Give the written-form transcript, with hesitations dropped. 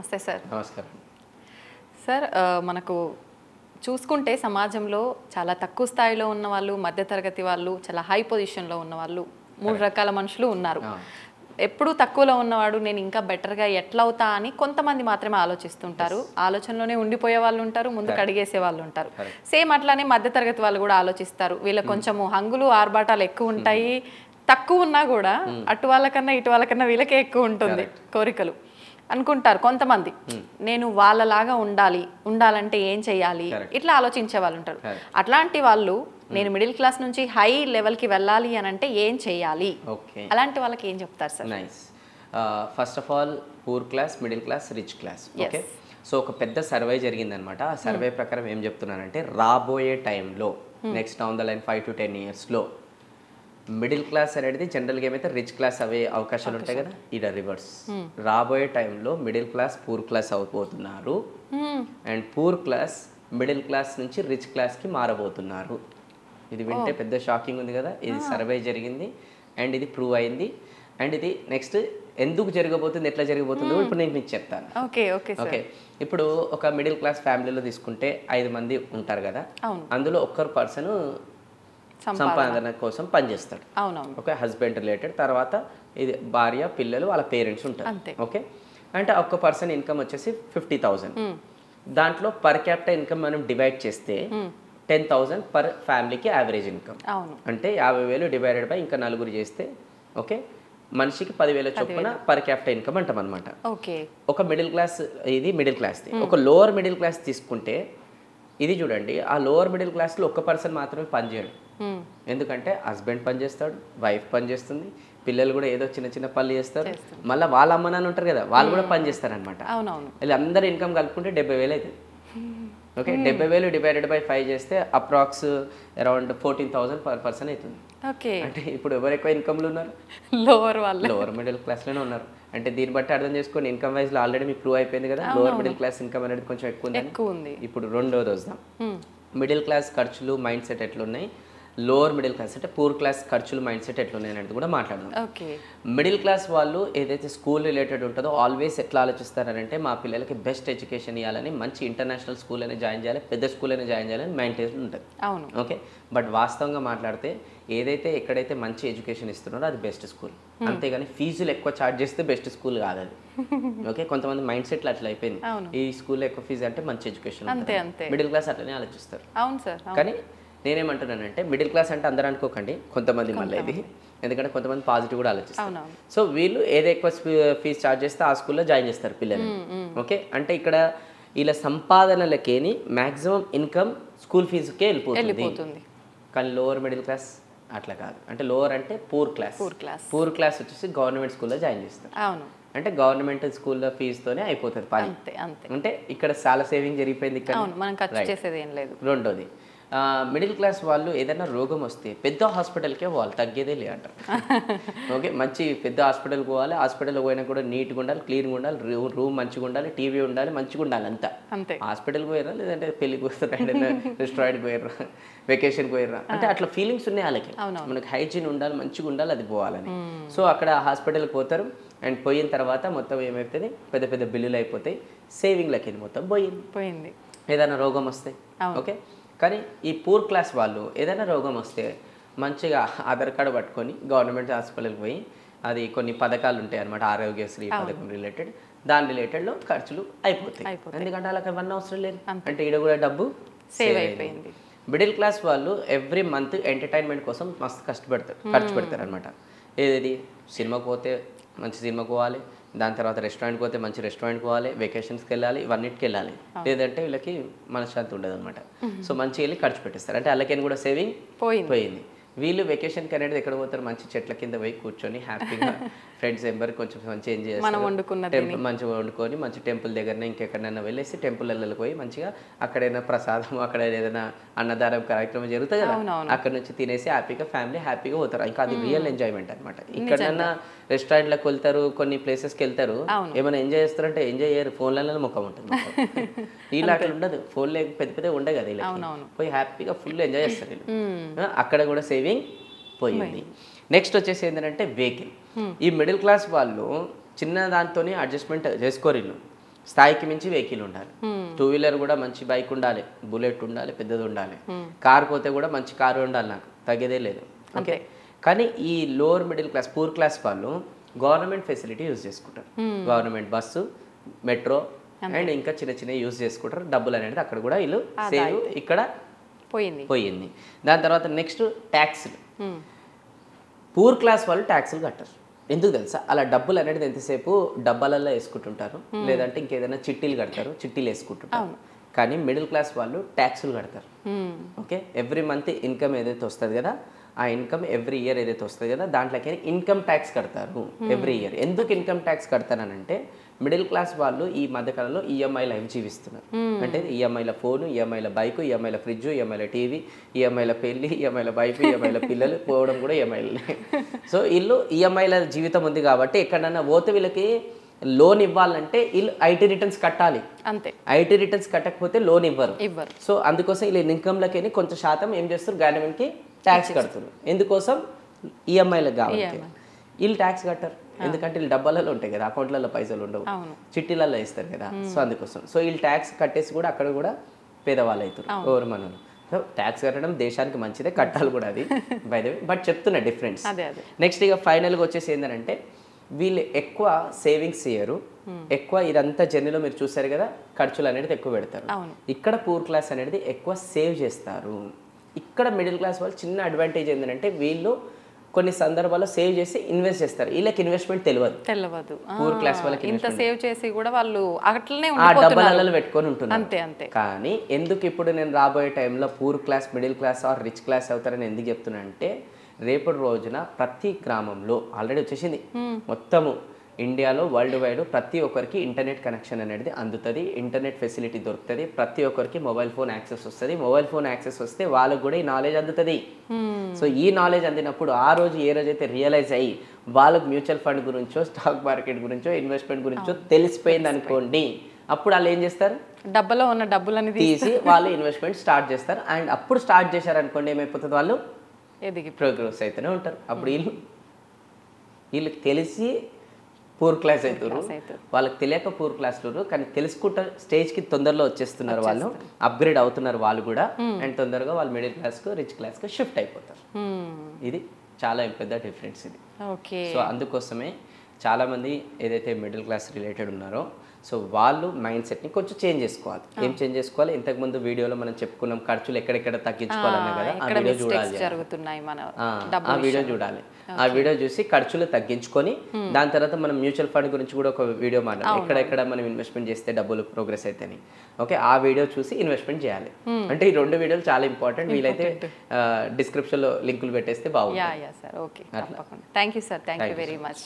నమస్తే సార్. నమస్కారం సార్, మనకు చూసుకుంటే సమాజంలో చాలా తక్కువ స్థాయిలో ఉన్న వాళ్ళు, మధ్యతరగతి వాళ్ళు, చాలా హై పొజిషన్లో ఉన్న వాళ్ళు, 3 రకాల మనుషులు ఉన్నారు. ఎప్పుడు తక్కువలో ఉన్నవాడు నేను ఇంకా బెటర్గా ఎట్లా అవుతా అని కొంతమంది మాత్రమే ఆలోచిస్తుంటారు. ఆలోచనలోనే ఉండిపోయే వాళ్ళు ఉంటారు, ముందుకు అడిగేసే వాళ్ళు ఉంటారు. సేమ్ అట్లానే మధ్యతరగతి వాళ్ళు కూడా ఆలోచిస్తారు. వీళ్ళకి కొంచెము హంగులు ఆర్భాటాలు ఎక్కువ ఉంటాయి. తక్కువ ఉన్నా కూడా అటు వాళ్ళకన్నా ఇటు వాళ్ళకన్నా వీళ్ళకే ఎక్కువ ఉంటుంది కోరికలు అనుకుంటారు కొంతమంది. నేను వాళ్ళలాగా ఉండాలంటే ఏం చెయ్యాలి ఇట్లా ఆలోచించే వాళ్ళు ఉంటారు. అట్లాంటి వాళ్ళు నేను మిడిల్ క్లాస్ నుంచి హై లెవెల్కి వెళ్ళాలి అని అంటే ఏం చెయ్యాలి, అలాంటి వాళ్ళకి ఏం చెప్తారు sir? Nice. First of all poor class, middle class, rich class. Okay, so ఒక పెద్ద సర్వే జరిగిందనమాట. ఆ సర్వే ప్రకారం ఏం చెప్తున్నానంటే రాబోయే టైంలో next down the line 5 to 10 yearsలో మిడిల్ క్లాస్ అనేది జనరల్గా ఏమైతే రిచ్ క్లాస్ అవే అవకాశాలు ఉంటాయి కదా, ఇది రివర్స్. రాబోయే టైంలో మిడిల్ క్లాస్ పూర్ క్లాస్ అయిపోతున్నారు and poor class middle class నుంచి రిచ్ క్లాస్కి మారబోతున్నారు. ఇది వింటే పెద్ద షాకింగ్ ఉంది కదా. ఇది సర్వే జరిగింది అండ్ ఇది ప్రూవ్ అయింది. అండ్ ఇది నెక్స్ట్ ఎందుకు జరగబోతుంది, ఎట్లా జరగబోతుందో ఇప్పుడు నేను మీకు చెప్తాను. ఓకే, ఇప్పుడు ఒక మిడిల్ క్లాస్ ఫ్యామిలీలో తీసుకుంటే 5 మంది ఉంటారు కదా, అందులో ఒక్కరు పర్సన్ సంపాదన కోసం పనిచేస్తాడు. ఓకే, హస్బెండ్ రిలేటెడ్, తర్వాత ఇది భార్య, పిల్లలు, వాళ్ళ పేరెంట్స్ ఉంటారు. ఓకే, అంటే ఒక్క పర్సన్ ఇన్కమ్ వచ్చేసి 50,000. దాంట్లో పర్ క్యాపిటల్ ఇన్కమ్ మనం డివైడ్ చేస్తే 10,000 పర్ ఫ్యామిలీకి యావరేజ్ ఇన్కమ్. అంటే 50,000 డివైడెడ్ బై ఇంకా నలుగురు చేస్తే ఓకే మనిషికి 10,000 చొప్పున పర్ క్యాపిటల్ ఇన్కమ్ అంటాం అనమాట. ఒక మిడిల్ క్లాస్, ఇది మిడిల్ క్లాస్. ఒక లోవర్ మిడిల్ క్లాస్ తీసుకుంటే ఇది చూడండి, ఆ లోవర్ మిడిల్ క్లాస్లో ఒక్క పర్సన్ మాత్రమే పనిచేయడు. ఎందుకంటే హస్బెండ్ పని చేస్తాడు, వైఫ్ పని చేస్తుంది, పిల్లలు కూడా ఏదో చిన్న చిన్న పనులు చేస్తారు, మళ్ళీ వాళ్ళ అమ్మ నాన్న ఉంటారు కదా వాళ్ళు కూడా పని చేస్తారు అనమాట. వీళ్ళందరూ ఇన్కమ్ కలుపుకుంటే 70,000 అవుతుంది. ఓకే, 70,000 డివైడెడ్ బై 5 చేస్తే అప్రాక్స్ అరౌండ్ 14,000 పర్ పర్సన్ అవుతుంది. అంటే ఇప్పుడు ఎవరు ఎక్కువ ఇన్కమ్లు ఉన్నారు? లోవర్ మిడిల్ క్లాస్లోనే ఉన్నారు. అంటే దీన్ని బట్టి అర్థం చేసుకొని ఇన్కమ్ వైజ్లో ఆల్రెడీ మీకు ప్రూవ్ అయిపోయింది కదా, లోవర్ మిడిల్ క్లాస్ ఇన్కమ్ అనేది కొంచెం ఎక్కువ ఉంది. ఇప్పుడు రెండోది వద్దాం, మిడిల్ క్లాస్ ఖర్చులు మైండ్ సెట్ ఎట్లున్నాయి, లోవర్ మిడిల్ క్లాస్ అంటే పూర్ క్లాస్ ఖర్చులు మైండ్ సెట్ ఎట్లున్నాయి అనేది కూడా మాట్లాడదాం. మిడిల్ క్లాస్ వాళ్ళు ఏదైతే స్కూల్ రిలేటెడ్ ఉంటుందో ఆల్వేస్ ఎట్లా ఆలోచిస్తారంటే మా పిల్లలకి బెస్ట్ ఎడ్యుకేషన్ ఇవ్వాలని, మంచి ఇంటర్నేషనల్ స్కూల్ అయినా జాయిన్ చేయాలి, పెద్ద స్కూల్ అయినా జాయిన్ చేయాలని మైండ్ ఉంటుంది. ఓకే, బట్ వాస్తవంగా మాట్లాడితే ఏదైతే ఎక్కడైతే మంచి ఎడ్యుకేషన్ ఇస్తున్నారో అది బెస్ట్ స్కూల్, అంతేగాని ఫీజులు ఎక్కువ ఛార్జ్ చేస్తే బెస్ట్ స్కూల్ కాదు అది. ఓకే, కొంతమంది మైండ్ సెట్లు అట్లా అయిపోయింది, ఈ స్కూల్లో ఎక్కువ ఫీజు అంటే మంచి ఎడ్యుకేషన్. మిడిల్ క్లాస్ అట్లనే ఆలోచిస్తారు. కానీ నేనేమంటున్నానంటే మిడిల్ క్లాస్ అంటే అందరూ అనుకోకండి, కొంతమంది మళ్ళీ ఇది, ఎందుకంటే కొంతమంది పాజిటివ్ కూడా ఆలోచిస్తారు. సో వీళ్ళు ఏదో ఎక్కువ ఫీజు ఛార్జ్ చేస్తే ఆ స్కూల్లో జాయిన్ చేస్తారు పిల్లలు. ఓకే, అంటే ఇక్కడ వీళ్ళ సంపాదనలకేని మ్యాక్సిమం ఇన్కమ్ స్కూల్ ఫీజుకే వెళ్ళిపోతుంది. కానీ లోవర్ మిడిల్ క్లాస్ అట్లా కాదు. అంటే లోవర్ అంటే పూర్ క్లాస్ వచ్చేసి గవర్నమెంట్ స్కూల్లో జాయిన్ చేస్తారు. అంటే గవర్నమెంట్ స్కూల్లో ఫీజుతోనే అయిపోతుంది పని. అంటే ఇక్కడ చాలా సేవింగ్ జరిగిపోయింది. రెండోది మిడిల్ క్లాస్ వాళ్ళు ఏదైనా రోగం వస్తే పెద్ద హాస్పిటల్కే పోవాలి, తగ్గేదే లేదంటారు. ఓకే, మంచి పెద్ద హాస్పిటల్కి పోవాలి, హాస్పిటల్కి పోయినా కూడా నీట్గా ఉండాలి, క్లీన్గా ఉండాలి, రూమ్ మంచిగా ఉండాలి, టీవీ ఉండాలి, మంచిగా ఉండాలి, అంతా. హాస్పిటల్కి పోయిరా లేదంటే పెళ్ళికి వస్తారా, రెస్టారెంట్కి పోయిర్రా, వెకేషన్కి పోయిర్రా, అంటే అట్లా ఫీలింగ్స్ ఉన్నాయి వాళ్ళకి. మనకి హైజీన్ ఉండాలి, మంచిగా ఉండాలి, అది పోవాలని. సో అక్కడ హాస్పిటల్కి పోతారు అండ్ పోయిన తర్వాత మొత్తం ఏమవుతుంది, పెద్ద పెద్ద బిల్లులు అయిపోతాయి, సేవింగ్లకి మొత్తం పోయింది ఏదైనా రోగం వస్తే. ఓకే, కానీ ఈ పూర్ క్లాస్ వాళ్ళు ఏదైనా రోగం వస్తే మంచిగా ఆధార్ కార్డు పట్టుకొని గవర్నమెంట్ హాస్పిటల్కి పోయి, అది కొన్ని పథకాలు ఉంటాయి అనమాట, ఆరోగ్యశ్రీ పథకం రిలేటెడ్, దాని రిలేటెడ్లో ఖర్చులు అయిపోతాయి. ఎందుకంటే వాళ్ళకి అవన్నీ అవసరం లేదు, అంటే ఈడ కూడా డబ్బు సేవ్ అయిపోయింది. మిడిల్ క్లాస్ వాళ్ళు ఎవ్రీ మంత్ ఎంటర్టైన్మెంట్ కోసం మస్తు ఖర్చు పెడతారు అనమాట. ఏది సినిమాకి పోతే మంచి సినిమాకి పోవాలి, దాని తర్వాత రెస్టారెంట్కి పోతే మంచి రెస్టారెంట్కి పోవాలి, వెకేషన్స్కి వెళ్ళాలి, ఇవన్నిటికి వెళ్ళాలి, లేదంటే వీళ్ళకి మనశ్శాంతి ఉండదు అనమాట. సో మంచిగా వెళ్ళి ఖర్చు పెట్టేస్తారు. అంటే వాళ్ళకైనా కూడా సేవింగ్ పోయింది. వీళ్ళు వెకేషన్కి అనేది ఎక్కడ పోతారు, మంచి చెట్ల కింద పోయి కూర్చొని హ్యాపీగా ఫ్రెండ్స్ ఎంబర్ కొంచెం మంచి ఎంజాయ్ చేస్తారు, మంచిగా వండుకొని మంచి టెంపుల్ దగ్గరనే ఇంకెక్కడైనా వెళ్ళేసి టెంపుల్కి పోయి మంచిగా అక్కడైనా ప్రసాదం, అక్కడ ఏదైనా అన్నదానం కార్యక్రమం జరుగుతుంది కదా, అక్కడ నుంచి తినేసి హ్యాపీగా ఫ్యామిలీ హ్యాపీగా పోతారు. ఇంకా అది రియల్ ఎంజాయ్మెంట్ అనమాట. ఇక్కడైనా రెస్టారెంట్లకు వెళ్తారు, కొన్ని ప్లేసెస్కి వెళ్తారు, ఏమైనా ఎంజాయ్ చేస్తారంటే ఎంజాయ్ చేయరు, ఫోన్లలో ముఖం ఉంటుంది. వీళ్ళు అక్కడ ఉండదు, ఫోన్లో పెద్ద పెద్ద ఉండే కదా, ఇలా పోయి హ్యాపీగా ఫుల్ ఎంజాయ్ చేస్తారు వీళ్ళు. అక్కడ కూడా సేవింగ్ పోయింది. నెక్స్ట్ వచ్చేసి ఏంటంటే వెహికల్. ఈ మిడిల్ క్లాస్ వాళ్ళు చిన్న దాంతోనే అడ్జస్ట్మెంట్ చేసుకోరు వీళ్ళు. స్థాయికి మించి వెహికల్ ఉండాలి. 2 వీలర్ కూడా మంచి బైక్ ఉండాలి, బుల్లెట్ ఉండాలి, పెద్దది ఉండాలి. కార్ పోతే కూడా మంచి కారు ఉండాలి, నాకు తగ్గేదే లేదు. ఓకే, కానీ ఈ lower middle class poor class వాళ్ళు గవర్నమెంట్ ఫెసిలిటీ యూజ్ చేసుకుంటారు. గవర్నమెంట్ బస్సు, మెట్రో అండ్ ఇంకా చిన్న చిన్న యూజ్ చేసుకుంటారు. డబ్బులు అనేది అక్కడ కూడా వీళ్ళు సేవ్ ఇక్కడ పోయింది. దాని తర్వాత నెక్స్ట్ ట్యాక్స్లు. పూర్ క్లాస్ వాళ్ళు ట్యాక్స్లు కట్టరు. ఎందుకు తెలుసా? అలా డబ్బులు అనేది ఎంతసేపు డబ్బాలలో వేసుకుంటుంటారు, లేదంటే ఇంకేదైనా చిట్టీలు కడతారు, చిట్టీలు వేసుకుంటుంటారు. కానీ మిడిల్ క్లాస్ వాళ్ళు ట్యాక్సులు కడతారు. ఓకే, ఎవ్రీ మంత్ ఇన్కమ్ ఏదైతే వస్తుంది కదా, ఆ ఇన్కమ్ ఎవ్రీ ఇయర్ ఏదైతే వస్తుంది కదా, దాంట్లోకి ఇన్కమ్ ట్యాక్స్ కడతారు ఎవ్రీ ఇయర్. ఎందుకు ఇన్కమ్ ట్యాక్స్ కడతానంటే మిడిల్ క్లాస్ వాళ్ళు ఈ మధ్యకాలంలో ఈఎంఐ లైఫ్ జీవిస్తున్నారు. అంటే ఈఎంఐల ఫోను, ఈఎంఐల బైకు, ఈఎంఐల ఫ్రిడ్జ్, ఈఎంఐల టీవీ, ఈఎంఐల పెళ్ళి, ఈఎంఐల వైఫ్, ఈఎంఐల పిల్లలు పోవడం కూడా ఈఎంఐలే. సో వీళ్ళు ఈఎంఐల జీవితం ఉంది కాబట్టి ఎక్కడన్నా పోతే వీళ్ళకి లోన్ ఇవ్వాలంటే వీళ్ళు ఐటీ రిటర్న్స్ కట్టాలి. అంతే, ఐటీ రిటర్న్స్ కట్టకపోతే లోన్ ఇవ్వరు. సో అందుకోసం వీళ్ళు ఇన్కమ్లకి కొంత శాతం ఏం చేస్తారు, గవర్నమెంట్కి ట్యాక్స్ కడుతున్నారు. ఎందుకోసం? ఈఎంఐలకు కాబట్టి. వీళ్ళు ట్యాక్స్ కట్టరు, ఎందుకంటే వీళ్ళు డబ్బాలలో ఉంటాయి కదా, అకౌంట్లలో పైసలు ఉండవు, చిట్టీలలో ఇస్తారు కదా. సో అందుకోసం సో వీళ్ళు ట్యాక్స్ కట్టేసి కూడా అక్కడ కూడా పేదవాళ్ళు అవుతారు, ఎవరు మనలు. సో ట్యాక్స్ కట్టడం దేశానికి మంచిదే, కట్టాలి కూడా అది బై ద వే. బట్ చెప్తున్నా డిఫరెన్స్. నెక్స్ట్ ఇక ఫైనల్గా వచ్చేసి ఏంటంటే వీళ్ళు ఎక్కువ సేవింగ్స్ చేయరు, ఎక్కువ ఇదంతా జర్నీలో మీరు చూసారు కదా, ఖర్చులు అనేది ఎక్కువ పెడతారు. ఇక్కడ పూర్ క్లాస్ అనేది ఎక్కువ సేవ్ చేస్తారు. ఇక్కడ మిడిల్ క్లాస్ వాళ్ళు చిన్న అడ్వాంటేజ్ ఏంటంటే వీళ్ళు కొన్ని సందర్భాల్లో సేవ్ చేసి ఇన్వెస్ట్ చేస్తారు. వీళ్ళకి ఇన్వెస్ట్మెంట్ తెలియదు. పూర్ క్లాస్ వాళ్ళకి ఇంత సేవ్ చేసి కూడా వాళ్ళు అట్లనే ఆ డబ్బాలలో పెట్టుకొని ఉంటున్నారు. అంతే. కానీ ఎందుకు ఇప్పుడు నేను రాబోయే టైంలో poor class, middle class or rich class అవుతారని ఎందుకు చెప్తున్నా అంటే రేపటి రోజున ప్రతి గ్రామంలో ఆల్రెడీ వచ్చేసింది, మొత్తము ఇండియాలో వరల్డ్ వైడ్ ప్రతి ఒక్కరికి ఇంటర్నెట్ కనెక్షన్ అనేది అందుతుంది, ఇంటర్నెట్ ఫెసిలిటీ దొరుకుతుంది, ప్రతి ఒక్కరికి మొబైల్ ఫోన్ యాక్సెస్ వస్తుంది. మొబైల్ ఫోన్ యాక్సెస్ వస్తే వాళ్ళకు కూడా ఈ నాలెడ్జ్ అందుతుంది. సో ఈ నాలెడ్జ్ అందినప్పుడు ఆ రోజు ఏ రోజైతే రియలైజ్ అయ్యి వాళ్ళకు మ్యూచువల్ ఫండ్ గురించో, స్టాక్ మార్కెట్ గురించో, ఇన్వెస్ట్మెంట్ గురించో తెలిసిపోయింది అనుకోండి, అప్పుడు వాళ్ళు ఏం చేస్తారు, డబ్బలో ఉన్న డబ్బులని తీసి వాళ్ళు ఇన్వెస్ట్మెంట్ స్టార్ట్ చేస్తారు. అండ్ అప్పుడు స్టార్ట్ చేశారనుకోండి ఏమైపోతుంది, వాళ్ళు ఎదిగి ప్రోగ్రెస్ అయితేనే ఉంటారు. అప్పుడు వీళ్ళకి తెలిసి పూర్ క్లాస్ అవుతారు, వాళ్ళకి తెలియక పూర్ క్లాస్లో, కానీ తెలుసుకుంటా స్టేజ్కి తొందరలో వచ్చేస్తున్నారు, వాళ్ళు అప్గ్రేడ్ అవుతున్నారు వాళ్ళు కూడా. అండ్ తొందరగా వాళ్ళు మిడిల్ క్లాస్కు, రిచ్ క్లాస్కు షిఫ్ట్ అయిపోతారు. ఇది చాలా పెద్ద డిఫరెన్స్ ఇది. సో అందుకోసమే చాలామంది ఏదైతే మిడిల్ క్లాస్ రిలేటెడ్ ఉన్నారో సో వాళ్ళు మైండ్ సెట్ని కొంచెం చేంజ్ చేసుకోవాలి. ఏం చేంజ్ చేసుకోవాలి? ఇంతకుముందు వీడియోలో మనం చెప్పుకున్నాం ఖర్చులు ఎక్కడెక్కడ తగ్గించుకోవాలన్నా కదా, ఆ వీడియో చూడాలి. ఆ వీడియో చూడాలి. ఆ వీడియో చూసి ఖర్చులు తగ్గించుకొని దాని తర్వాత మనం మ్యూచువల్ ఫండ్ గురించి కూడా ఒక వీడియో మాట్లాడాలి, ఎక్కడెక్కడ మనం ఇన్వెస్ట్మెంట్ చేస్తే డబ్బులు ప్రోగ్రెస్ అవుతాయి. ఓకే, ఆ వీడియో చూసి ఇన్వెస్ట్మెంట్ చేయాలి. అంటే ఈ 2 వీడియోలు చాలా ఇంపార్టెంట్. వీలైతే డిస్క్రిప్షన్లో లింకులు పెట్టేస్తే బాగుంటుంది. Thank you sir, thank you very much.